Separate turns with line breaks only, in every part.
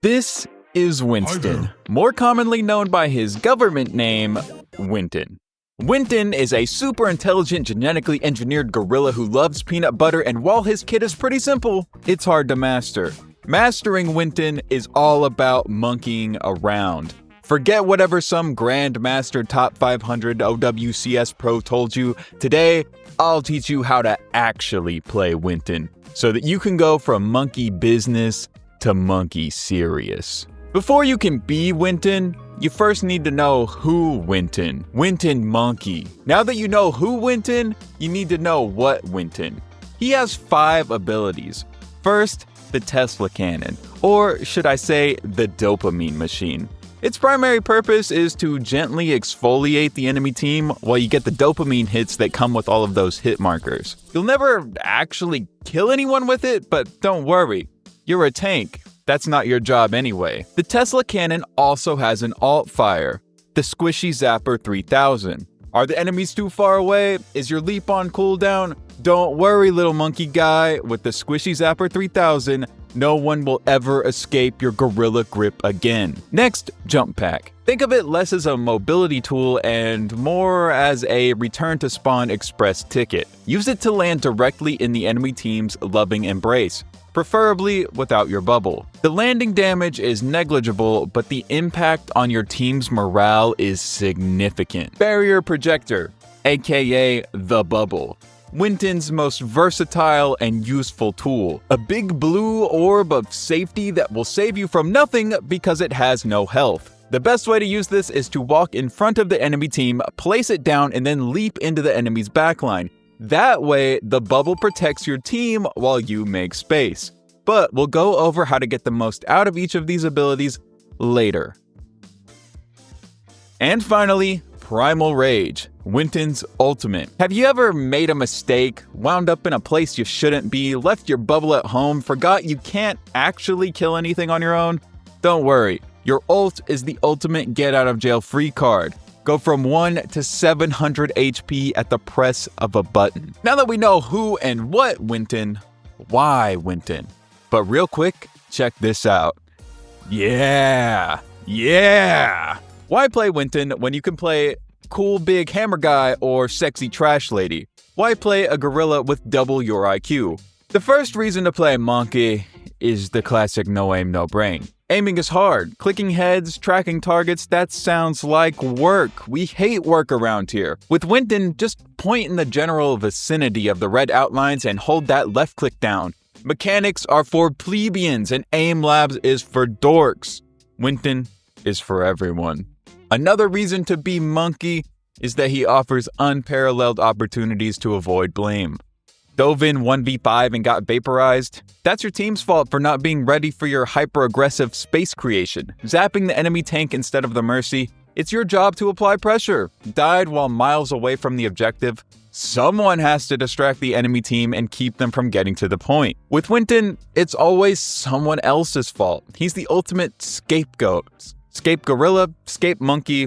This is Winston, more commonly known by his government name, Winton. Winton is a super intelligent, genetically engineered gorilla who loves peanut butter, and while his kit is pretty simple, it's hard to master. Mastering Winton is all about monkeying around. Forget whatever some Grandmaster Top 500 OWCS Pro told you. Today, I'll teach you how to actually play Winton, so that you can go from monkey business to monkey serious. Before you can be Winton, you first need to know who Winton. Winton Monkey. Now that you know who Winton, you need to know what Winton. He has 5 abilities. First, the Tesla cannon, or should I say, the dopamine machine. Its primary purpose is to gently exfoliate the enemy team while you get the dopamine hits that come with all of those hit markers. You'll never actually kill anyone with it, but don't worry. You're a tank. That's not your job anyway. The Tesla cannon also has an alt fire, the Squishy Zapper 3000. Are the enemies too far away? Is your leap on cooldown? Don't worry, little monkey guy. With the Squishy Zapper 3000, no one will ever escape your gorilla grip again. Next, Jump Pack. Think of it less as a mobility tool and more as a return to spawn express ticket. Use it to land directly in the enemy team's loving embrace, preferably without your bubble. The landing damage is negligible, but the impact on your team's morale is significant. Barrier Projector, aka the bubble. Winton's most versatile and useful tool. A big blue orb of safety that will save you from nothing because it has no health. The best way to use this is to walk in front of the enemy team, place it down, and then leap into the enemy's backline. That way, the bubble protects your team while you make space. But we'll go over how to get the most out of each of these abilities later. And finally, Primal Rage, Winton's ultimate. Have you ever made a mistake, wound up in a place you shouldn't be, left your bubble at home, forgot you can't actually kill anything on your own? Don't worry, your ult is the ultimate get out of jail free card. Go from 1 to 700 HP at the press of a button. Now that we know who and what Winton, why Winton? But real quick, check this out. Yeah! Why play Winton when you can play cool big hammer guy or sexy trash lady? Why play a gorilla with double your IQ? The first reason to play monkey is the classic no aim, no brain. Aiming is hard. Clicking heads, tracking targets, that sounds like work. We hate work around here. With Winton, just point in the general vicinity of the red outlines and hold that left click down. Mechanics are for plebeians and aim labs is for dorks. Winton is for everyone. Another reason to be monkey is that he offers unparalleled opportunities to avoid blame. Dove in 1v5 and got vaporized? That's your team's fault for not being ready for your hyper-aggressive space creation. Zapping the enemy tank instead of the Mercy? It's your job to apply pressure. Died while miles away from the objective? Someone has to distract the enemy team and keep them from getting to the point. With Winton, it's always someone else's fault. He's the ultimate scapegoat. Scape gorilla, scape monkey.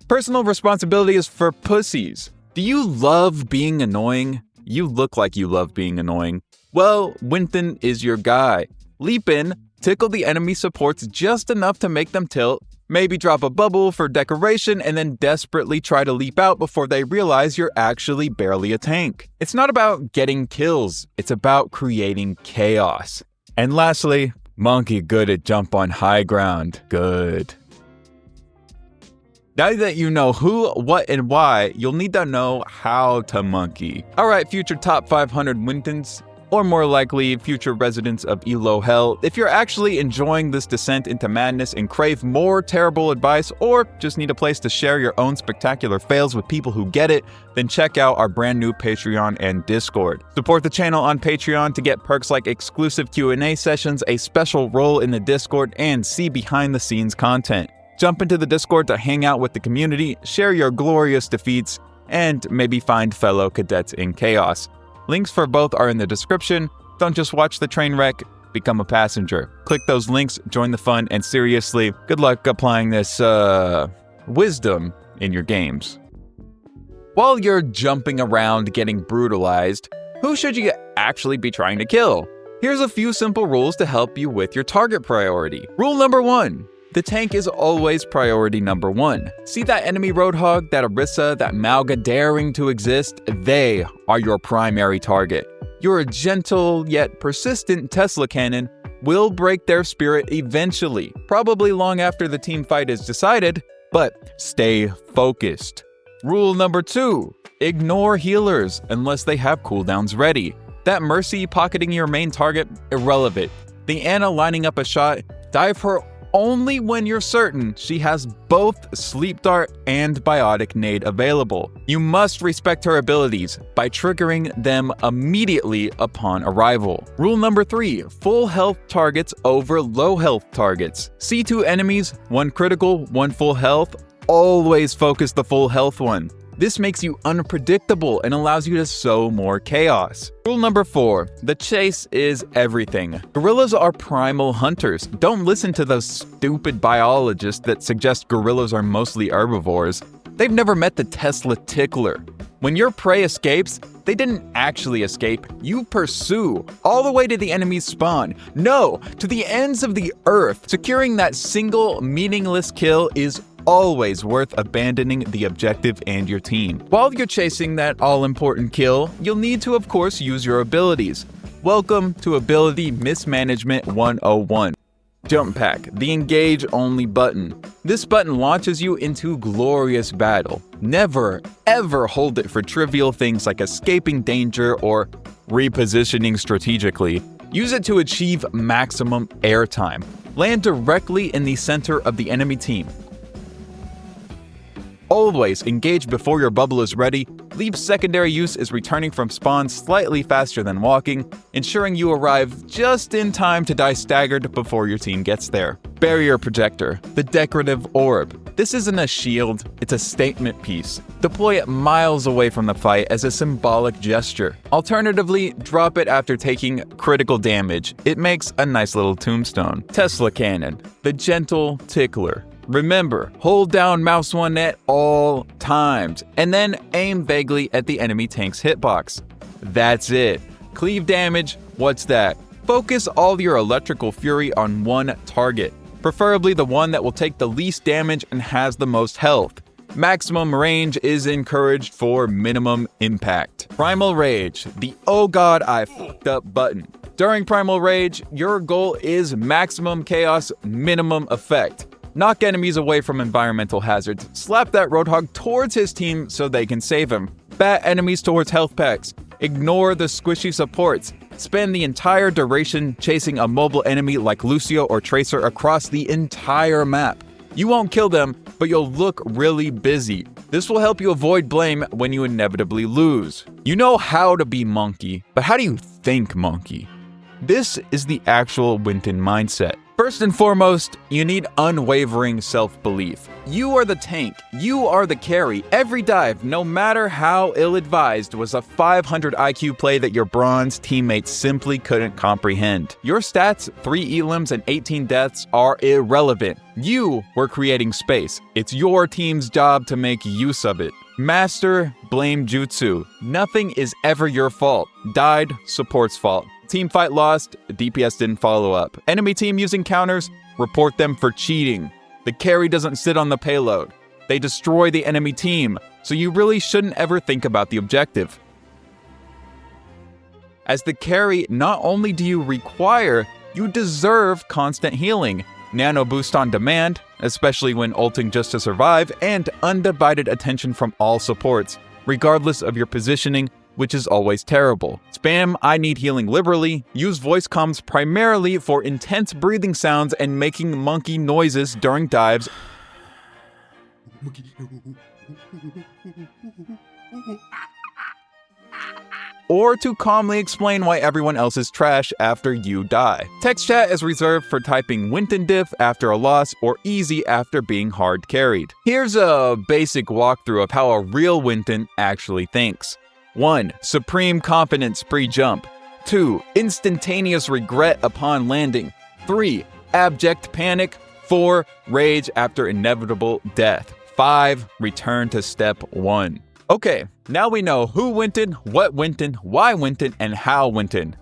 Personal responsibility is for pussies. Do you love being annoying? You look like you love being annoying. Well, Winton is your guy. Leap in, tickle the enemy supports just enough to make them tilt, maybe drop a bubble for decoration, and then desperately try to leap out before they realize you're actually barely a tank. It's not about getting kills, it's about creating chaos. And lastly, monkey good at jump on high ground. Good. Now that you know who, what, and why, you'll need to know how to monkey. Alright, future top 500 Wintons, or more likely, future residents of Elo Hell, if you're actually enjoying this descent into madness and crave more terrible advice, or just need a place to share your own spectacular fails with people who get it, then check out our brand new Patreon and Discord. Support the channel on Patreon to get perks like exclusive Q&A sessions, a special role in the Discord, and see behind-the-scenes content. Jump into the Discord to hang out with the community, share your glorious defeats, and maybe find fellow cadets in chaos. Links for both are in the description. Don't just watch the train wreck, become a passenger. Click those links, join the fun, and seriously, good luck applying this, wisdom in your games. While you're jumping around getting brutalized, who should you actually be trying to kill? Here's a few simple rules to help you with your target priority. Rule number 1. The tank is always priority number 1. See that enemy Roadhog, that Orisa, that Malga daring to exist? They are your primary target. Your gentle yet persistent Tesla cannon will break their spirit eventually, probably long after the team fight is decided, but stay focused. Rule number 2. Ignore healers unless they have cooldowns ready. That Mercy pocketing your main target, irrelevant. The Ana lining up a shot, dive her only when you're certain she has both Sleep Dart and Biotic Nade available. You must respect her abilities by triggering them immediately upon arrival. Rule number 3. Full health targets over low health targets. See 2 enemies, 1 critical, 1 full health. Always focus the full health one. This makes you unpredictable and allows you to sow more chaos. Rule number 4. The chase is everything. Gorillas are primal hunters. Don't listen to those stupid biologists that suggest gorillas are mostly herbivores. They've never met the Tesla tickler. When your prey escapes, they didn't actually escape. You pursue all the way to the enemy's spawn. No, to the ends of the earth. Securing that single meaningless kill is always worth abandoning the objective and your team. While you're chasing that all-important kill, you'll need to, of course, use your abilities. Welcome to Ability Mismanagement 101. Jump Pack, the engage-only button. This button launches you into glorious battle. Never, ever hold it for trivial things like escaping danger or repositioning strategically. Use it to achieve maximum airtime. Land directly in the center of the enemy team. Always engage before your bubble is ready. Leave secondary use as returning from spawn slightly faster than walking, ensuring you arrive just in time to die staggered before your team gets there. Barrier Projector, the decorative orb. This isn't a shield, it's a statement piece. Deploy it miles away from the fight as a symbolic gesture. Alternatively, drop it after taking critical damage. It makes a nice little tombstone. Tesla Cannon, the gentle tickler. Remember, hold down mouse 1 at all times, and then aim vaguely at the enemy tank's hitbox. That's it. Cleave damage, what's that? Focus all your electrical fury on one target, preferably the one that will take the least damage and has the most health. Maximum range is encouraged for minimum impact. Primal Rage, the oh god I f***ed up button. During Primal Rage, your goal is maximum chaos, minimum effect. Knock enemies away from environmental hazards. Slap that Roadhog towards his team so they can save him. Bat enemies towards health packs. Ignore the squishy supports. Spend the entire duration chasing a mobile enemy like Lucio or Tracer across the entire map. You won't kill them, but you'll look really busy. This will help you avoid blame when you inevitably lose. You know how to be monkey, but how do you think monkey? This is the actual Winton mindset. First and foremost, you need unwavering self-belief. You are the tank. You are the carry. Every dive, no matter how ill-advised, was a 500 IQ play that your bronze teammates simply couldn't comprehend. Your stats, 3 elims and 18 deaths, are irrelevant. You were creating space. It's your team's job to make use of it. Master blame jutsu. Nothing is ever your fault. Died, support's fault. Team fight lost, DPS didn't follow up. Enemy team using counters, report them for cheating. The carry doesn't sit on the payload. They destroy the enemy team, so you really shouldn't ever think about the objective. As the carry, not only do you require, you deserve constant healing, nano boost on demand, especially when ulting just to survive, and undivided attention from all supports, regardless of your positioning, which is always terrible. Spam I need healing liberally, use voice comms primarily for intense breathing sounds and making monkey noises during dives, or to calmly explain why everyone else is trash after you die. Text chat is reserved for typing Winton diff after a loss or easy after being hard carried. Here's a basic walkthrough of how a real Winton actually thinks. 1. Supreme confidence pre-jump. 2. Instantaneous regret upon landing. 3. Abject panic. 4. Rage after inevitable death. 5. Return to step 1. Okay, now we know who Winton, what Winton, why Winton, and how Winton.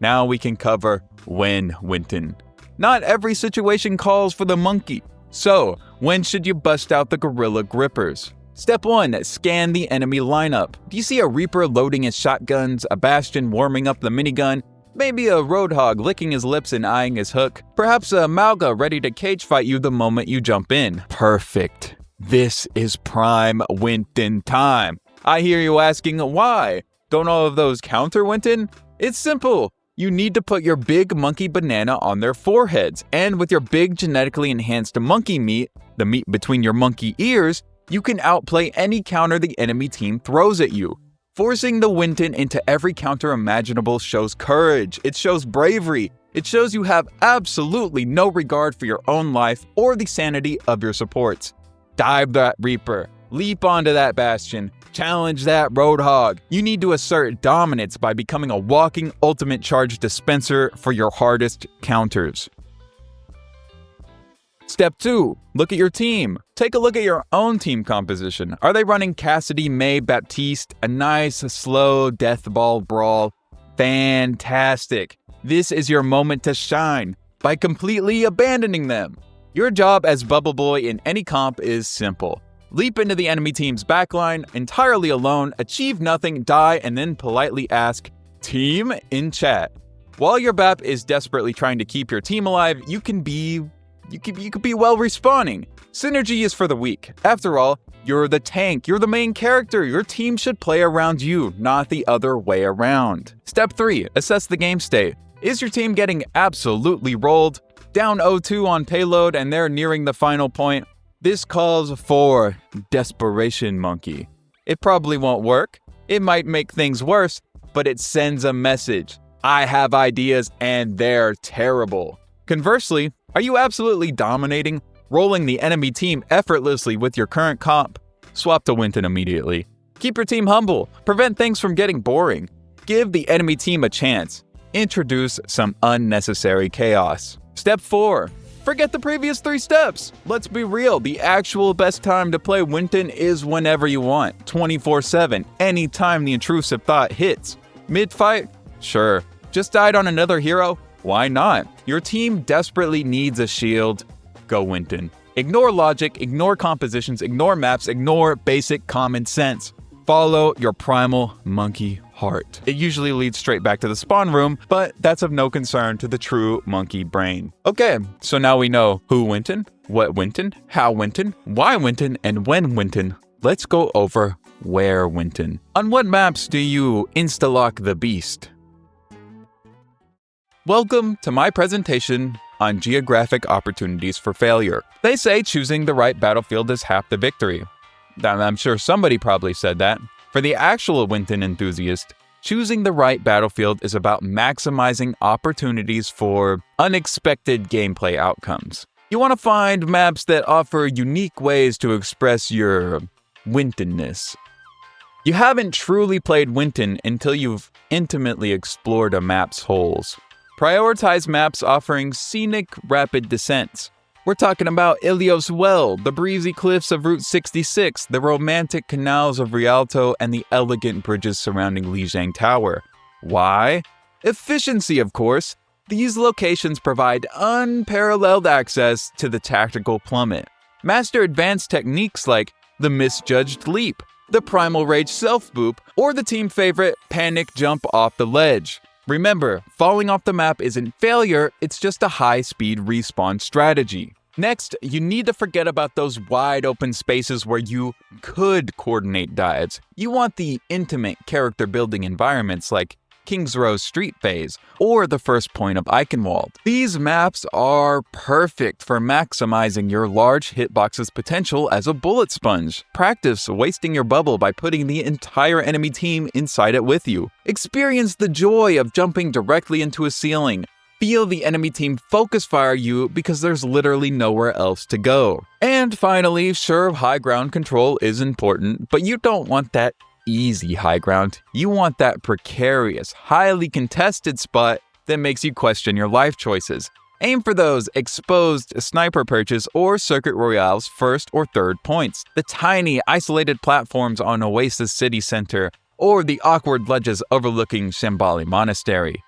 Now we can cover when winton. Not every situation calls for the monkey. So, when should you bust out the gorilla grippers? Step 1. Scan the enemy lineup. Do you see a Reaper loading his shotguns, a Bastion warming up the minigun, maybe a Roadhog licking his lips and eyeing his hook, perhaps a Malga ready to cage fight you the moment you jump in? Perfect. This is prime winton time. I hear you asking why? Don't all of those counter winton? It's simple. You need to put your big monkey banana on their foreheads, and with your big genetically enhanced monkey meat, the meat between your monkey ears, you can outplay any counter the enemy team throws at you. Forcing the winton into every counter imaginable shows courage, it shows bravery, it shows you have absolutely no regard for your own life or the sanity of your supports. Dive that Reaper, leap onto that Bastion, challenge that Roadhog. You need to assert dominance by becoming a walking ultimate charge dispenser for your hardest counters. Step 2. Look at your team. Take a look at your own team composition. Are they running Cassidy, May, Baptiste, a nice, slow death ball brawl? Fantastic. This is your moment to shine by completely abandoning them. Your job as Bubble Boy in any comp is simple. Leap into the enemy team's backline, entirely alone, achieve nothing, die, and then politely ask, "Team?" in chat. While your BAP is desperately trying to keep your team alive, you could be well respawning. Synergy is for the weak. After all, you're the tank, you're the main character. Your team should play around you, not the other way around. Step 3. Assess the game state. Is your team getting absolutely rolled? Down 0-2 on payload and they're nearing the final point? This calls for desperation monkey. It probably won't work. It might make things worse, but it sends a message. I have ideas and they're terrible. Conversely, are you absolutely dominating, rolling the enemy team effortlessly with your current comp? Swap to winton immediately. Keep your team humble. Prevent things from getting boring. Give the enemy team a chance. Introduce some unnecessary chaos. Step 4. Forget the previous 3 steps. Let's be real, the actual best time to play winton is whenever you want, 24/7, anytime the intrusive thought hits. Mid-fight? Sure. Just died on another hero? Why not? Your team desperately needs a shield. Go winton. Ignore logic, ignore compositions, ignore maps, ignore basic common sense. Follow your primal monkey heart. It usually leads straight back to the spawn room, but that's of no concern to the true monkey brain. Okay, so now we know who winton, what winton, how winton, why winton, and when winton. Let's go over where winton. On what maps do you insta-lock the beast? Welcome to my presentation on geographic opportunities for failure. They say choosing the right battlefield is half the victory. I'm sure somebody probably said that. For the actual winton enthusiast, choosing the right battlefield is about maximizing opportunities for unexpected gameplay outcomes. You want to find maps that offer unique ways to express your wintonness. You haven't truly played winton until you've intimately explored a map's holes. Prioritize maps offering scenic, rapid descents. We're talking about Ilios Well, the breezy cliffs of Route 66, the romantic canals of Rialto, and the elegant bridges surrounding Lijiang Tower. Why? Efficiency, of course. These locations provide unparalleled access to the tactical plummet. Master advanced techniques like the misjudged leap, the primal rage self-boop, or the team favorite panic jump off the ledge. Remember, falling off the map isn't failure, it's just a high-speed respawn strategy. Next, you need to forget about those wide open spaces where you could coordinate dives. You want the intimate character-building environments like King's Row Street Phase or the first point of Eichenwald. These maps are perfect for maximizing your large hitbox's potential as a bullet sponge. Practice wasting your bubble by putting the entire enemy team inside it with you. Experience the joy of jumping directly into a ceiling. Feel the enemy team focus fire you because there's literally nowhere else to go. And finally, sure, high ground control is important, but you don't want that easy high ground. You want that precarious, highly contested spot that makes you question your life choices. Aim for those exposed sniper perches or Circuit Royale's first or third points, the tiny isolated platforms on Oasis City Center, or the awkward ledges overlooking Shambhala Monastery.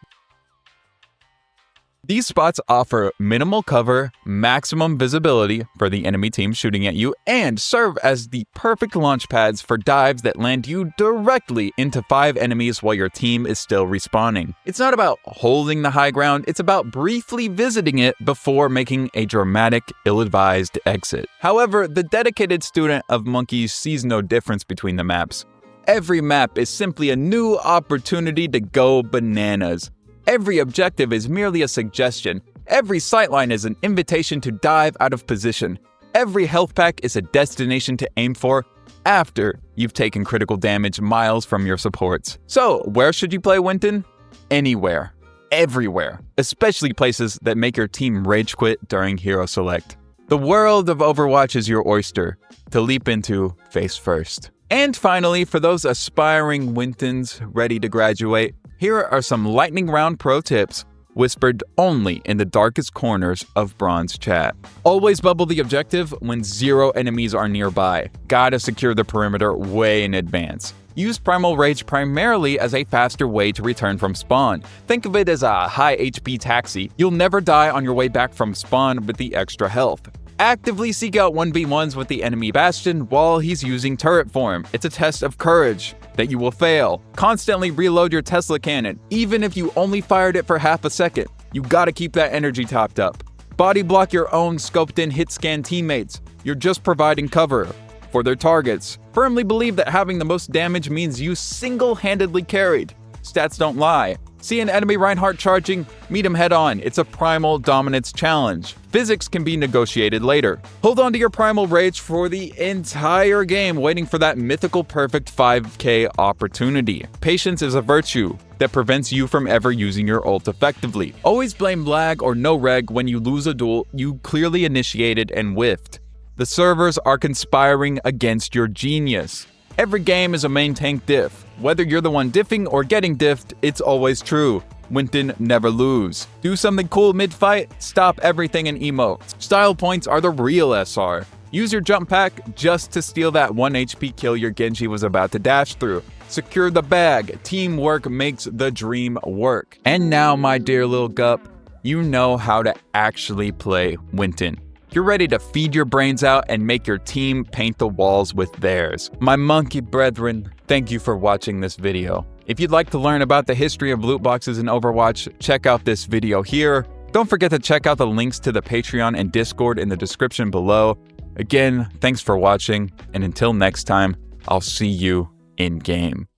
These spots offer minimal cover, maximum visibility for the enemy team shooting at you, and serve as the perfect launch pads for dives that land you directly into 5 enemies while your team is still respawning. It's not about holding the high ground, it's about briefly visiting it before making a dramatic, ill-advised exit. However, the dedicated student of monkeys sees no difference between the maps. Every map is simply a new opportunity to go bananas. Every objective is merely a suggestion. Every sightline is an invitation to dive out of position. Every health pack is a destination to aim for after you've taken critical damage miles from your supports. So, where should you play Winton? Anywhere. Everywhere. Especially places that make your team rage quit during hero select. The world of Overwatch is your oyster to leap into face first. And finally, for those aspiring Wintons ready to graduate, here are some lightning round pro tips whispered only in the darkest corners of Bronze chat. Always bubble the objective when 0 enemies are nearby. Gotta secure the perimeter way in advance. Use Primal Rage primarily as a faster way to return from spawn. Think of it as a high HP taxi. You'll never die on your way back from spawn with the extra health. Actively seek out 1v1s with the enemy Bastion while he's using turret form. It's a test of courage that you will fail. Constantly reload your Tesla cannon, even if you only fired it for half a second. You gotta keep that energy topped up. Body block your own scoped-in hit scan teammates. You're just providing cover for their targets. Firmly believe that having the most damage means you single-handedly carried. Stats don't lie. See an enemy Reinhardt charging? Meet him head on. It's a primal dominance challenge. Physics can be negotiated later. Hold on to your primal rage for the entire game, waiting for that mythical perfect 5k opportunity. Patience is a virtue that prevents you from ever using your ult effectively. Always blame lag or no reg when you lose a duel you clearly initiated and whiffed. The servers are conspiring against your genius. Every game is a main tank diff. Whether you're the one diffing or getting diffed, it's always true. Winton never lose. Do something cool mid-fight, stop everything and emote. Style points are the real SR. Use your jump pack just to steal that 1 HP kill your Genji was about to dash through. Secure the bag. Teamwork makes the dream work. And now, my dear little gup, you know how to actually play Winton. You're ready to feed your brains out and make your team paint the walls with theirs. My monkey brethren, thank you for watching this video. If you'd like to learn about the history of loot boxes in Overwatch, check out this video here. Don't forget to check out the links to the Patreon and Discord in the description below. Again, thanks for watching, and until next time, I'll see you in game.